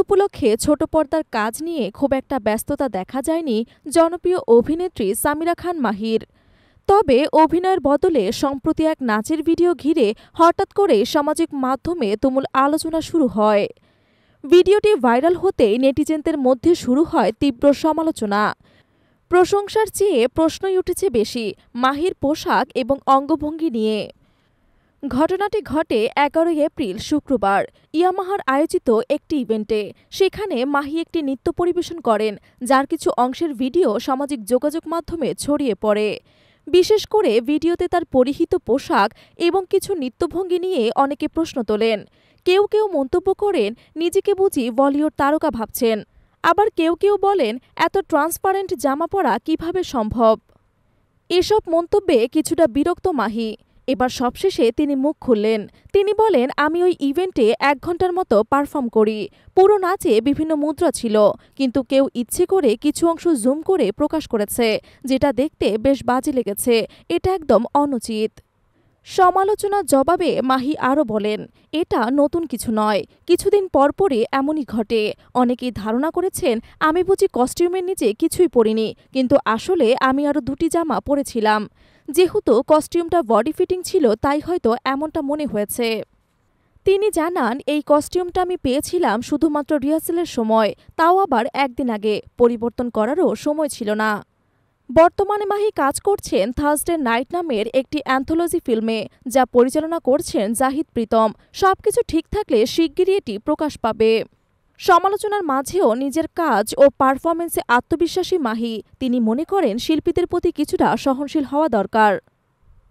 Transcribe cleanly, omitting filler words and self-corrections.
উপলক্ষে ছোট পর্দার কাজ নিয়ে খুব একটা ব্যস্ততা দেখা যায়নি জনপ্রিয় অভিনেত্রী সামিরা খান মাহির। তবে অভিনয়ের বদলে সম্প্রতি এক নাচের ভিডিও ঘিরে হঠাৎ করে সামাজিক মাধ্যমে তুমুল আলোচনা শুরু হয়। ভিডিওটি ভাইরাল হতেই নেটিজেনদের মধ্যে শুরু হয় তীব্র সমালোচনা। প্রশংসার চেয়ে প্রশ্নই উঠেছে বেশি মাহির পোশাক এবং অঙ্গভঙ্গি নিয়ে। ঘটনাটি ঘটে 11 এপ্রিল শুক্রবার ইয়ামাহার আয়োজিত একটি ইভেন্টে। সেখানে মাহি একটি নৃত্য পরিবেশন করেন, যার কিছু অংশের ভিডিও সামাজিক যোগাযোগ মাধ্যমে ছড়িয়ে পড়ে। বিশেষ করে ভিডিওতে তার পরিহিত পোশাক এবং কিছু নৃত্যভঙ্গি নিয়ে অনেকে প্রশ্ন তোলেন। কেউ কেউ মন্তব্য করেন, নিজেকে বুঝি বলিউড তারকা ভাবছেন। আবার কেউ কেউ বলেন, এত ট্রান্সপারেন্ট জামা পরা কিভাবে সম্ভব। এসব মন্তব্যে কিছুটা বিরক্ত মাহি। এবার সবশেষে তিনি মুখ খুললেন। তিনি বলেন, আমি ওই ইভেন্টে 1 ঘন্টার মতো পারফর্ম করি। পুরো নাচে বিভিন্ন মুদ্রা ছিল, কিন্তু কেউ ইচ্ছে করে কিছু অংশ জুম করে প্রকাশ করেছে, যেটা দেখতে বেশ বাজে লেগেছে। এটা একদম অনুচিত। সমালোচনার জবাবে মাহি আরও বলেন, এটা নতুন কিছু নয়, কিছুদিন পরপরই এমনই ঘটে। অনেকেই ধারণা করেছেন আমি বুঝি কস্টিউমের নিচে কিছুই পরিনি, কিন্তু আসলে আমি আরও 2টি জামা পরেছিলাম। যেহেতু কস্টিউমটা বডি ফিটিং ছিল, তাই হয়তো এমনটা মনে হয়েছে। তিনি জানান, এই কস্টিউমটা আমি পেয়েছিলাম শুধুমাত্র রিহার্সেলের সময়, তাও আবার 1 দিন আগে। পরিবর্তন করারও সময় ছিল না। বর্তমানে মাহি কাজ করছেন থার্সডে নাইট নামের একটি অ্যান্থোলজি ফিল্মে, যা পরিচালনা করছেন জাহিদ প্রীতম। সবকিছু ঠিক থাকলে শিগগিরই এটি প্রকাশ পাবে। সমালোচনার মাঝেও নিজের কাজ ও পারফরমেন্সে আত্মবিশ্বাসী মাহি। তিনি মনে করেন শিল্পীদের প্রতি কিছুটা সহনশীল হওয়া দরকার।